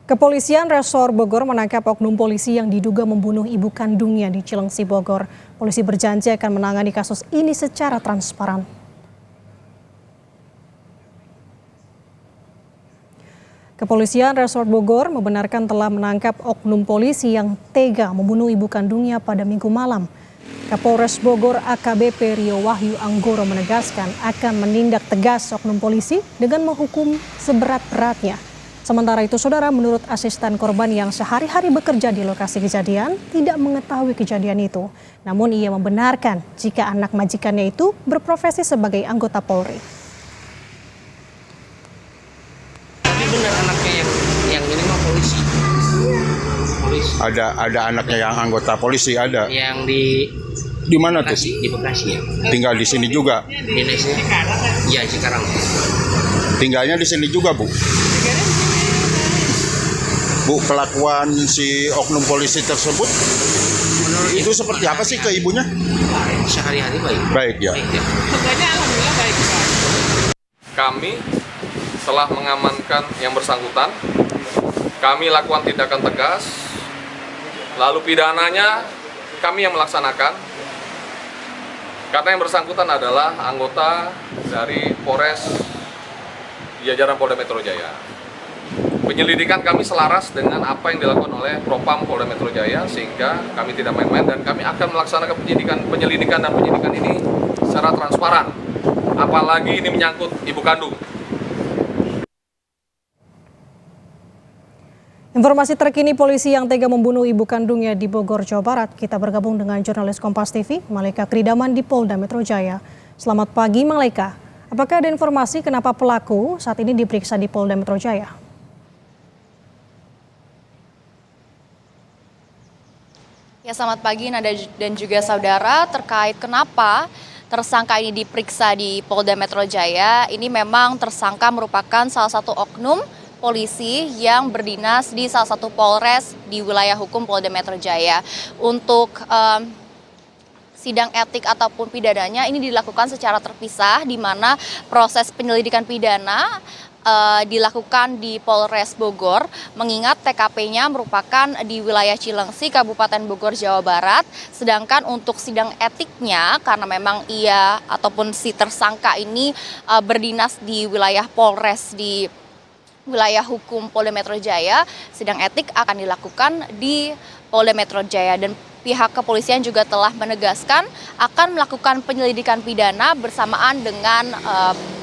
Kepolisian Resor Bogor menangkap oknum polisi yang diduga membunuh ibu kandungnya di Cilengsi, Bogor. Polisi berjanji akan menangani kasus ini secara transparan. Kepolisian Resor Bogor membenarkan telah menangkap oknum polisi yang tega membunuh ibu kandungnya pada Minggu malam. Kapolres Bogor AKBP Rio Wahyu Anggoro menegaskan akan menindak tegas oknum polisi dengan menghukum seberat-beratnya. Sementara itu, saudara, menurut asisten korban yang sehari-hari bekerja di lokasi kejadian tidak mengetahui kejadian itu. Namun ia membenarkan jika anak majikannya itu berprofesi sebagai anggota Polri. Tapi benar anaknya yang ini mah polisi. Ada anaknya yang anggota polisi ada. Yang Di mana tuh? Di Bekasi ya. Tinggal di sini juga. Di Indonesia. Iya, Cikarang. Tinggalnya di sini juga, Bu. Bu, kelakuan si oknum polisi tersebut itu seperti apa sih ke ibunya? Sehari-hari baik. Baik ya. Sebenarnya alhamdulillah baik, Pak. Kami telah mengamankan yang bersangkutan. Kami lakukan tindakan tegas. Lalu pidananya kami yang melaksanakan. Karena yang bersangkutan adalah anggota dari Polres jajaran Polda Metro Jaya. Penyelidikan kami selaras dengan apa yang dilakukan oleh Propam Polda Metro Jaya, sehingga kami tidak main-main dan kami akan melaksanakan penyelidikan ini secara transparan. Apalagi ini menyangkut ibu kandung. Informasi terkini polisi yang tega membunuh ibu kandungnya di Bogor, Jawa Barat. Kita bergabung dengan jurnalis Kompas TV, Malaika Kridaman di Polda Metro Jaya. Selamat pagi, Malaika. Apakah ada informasi kenapa pelaku saat ini diperiksa di Polda Metro Jaya? Ya, selamat pagi Nada dan juga saudara. Terkait kenapa tersangka ini diperiksa di Polda Metro Jaya, ini memang tersangka merupakan salah satu oknum polisi yang berdinas di salah satu polres di wilayah hukum Polda Metro Jaya. Untuk sidang etik ataupun pidananya ini dilakukan secara terpisah, di mana proses penyelidikan pidana dilakukan di Polres Bogor, mengingat TKP-nya merupakan di wilayah Cilengsi, Kabupaten Bogor, Jawa Barat. Sedangkan untuk sidang etiknya, karena memang ia ataupun si tersangka ini berdinas di wilayah Polres di wilayah hukum Polda Metro Jaya, sidang etik akan dilakukan di Polda Metro Jaya. Dan pihak kepolisian juga telah menegaskan akan melakukan penyelidikan pidana bersamaan dengan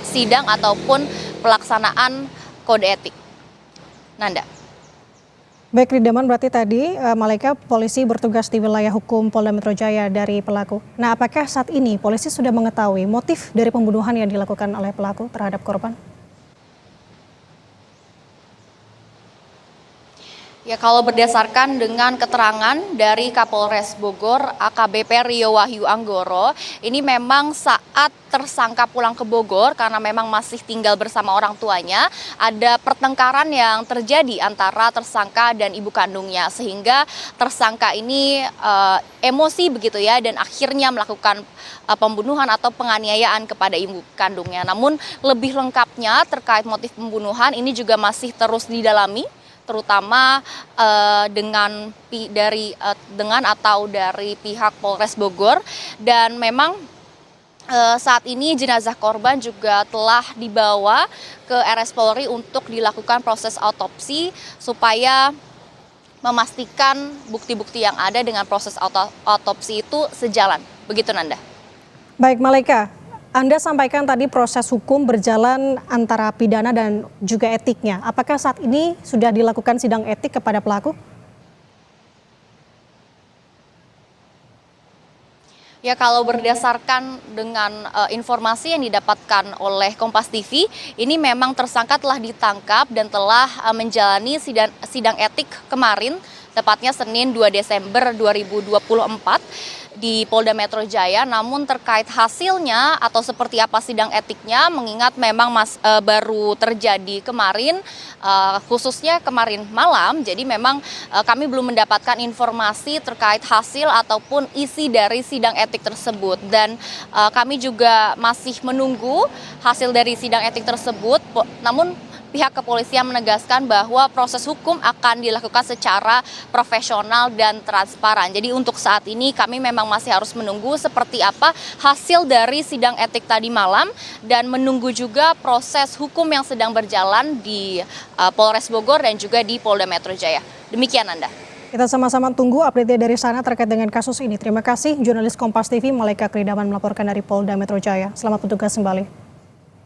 sidang ataupun pelaksanaan kode etik. Nanda. Baik, Kridaman, berarti tadi Malaika, polisi bertugas di wilayah hukum Polda Metro Jaya dari pelaku. Nah, apakah saat ini polisi sudah mengetahui motif dari pembunuhan yang dilakukan oleh pelaku terhadap korban? Ya, kalau berdasarkan dengan keterangan dari Kapolres Bogor AKBP Rio Wahyu Anggoro, ini memang saat tersangka pulang ke Bogor karena memang masih tinggal bersama orang tuanya, ada pertengkaran yang terjadi antara tersangka dan ibu kandungnya, sehingga tersangka ini emosi begitu ya, dan akhirnya melakukan pembunuhan atau penganiayaan kepada ibu kandungnya. Namun lebih lengkapnya terkait motif pembunuhan ini juga masih terus didalami, terutama dengan dari pihak Polres Bogor. Dan memang saat ini jenazah korban juga telah dibawa ke RS Polri untuk dilakukan proses autopsi supaya memastikan bukti-bukti yang ada dengan proses autopsi itu sejalan. Begitu, Nanda. Baik, Malaika. Anda sampaikan tadi proses hukum berjalan antara pidana dan juga etiknya. Apakah saat ini sudah dilakukan sidang etik kepada pelaku? Ya, kalau berdasarkan dengan informasi yang didapatkan oleh Kompas TV, ini memang tersangka telah ditangkap dan telah menjalani sidang etik kemarin, tepatnya Senin 2 Desember 2024. Di Polda Metro Jaya. Namun terkait hasilnya atau seperti apa sidang etiknya, mengingat memang baru terjadi kemarin, khususnya kemarin malam, jadi memang kami belum mendapatkan informasi terkait hasil ataupun isi dari sidang etik tersebut. Dan kami juga masih menunggu hasil dari sidang etik tersebut. Namun pihak kepolisian menegaskan bahwa proses hukum akan dilakukan secara profesional dan transparan. Jadi untuk saat ini kami memang masih harus menunggu seperti apa hasil dari sidang etik tadi malam dan menunggu juga proses hukum yang sedang berjalan di Polres Bogor dan juga di Polda Metro Jaya. Demikian Anda. Kita sama-sama tunggu update dari sana terkait dengan kasus ini. Terima kasih jurnalis Kompas TV Malaika Kridaman melaporkan dari Polda Metro Jaya. Selamat bertugas kembali.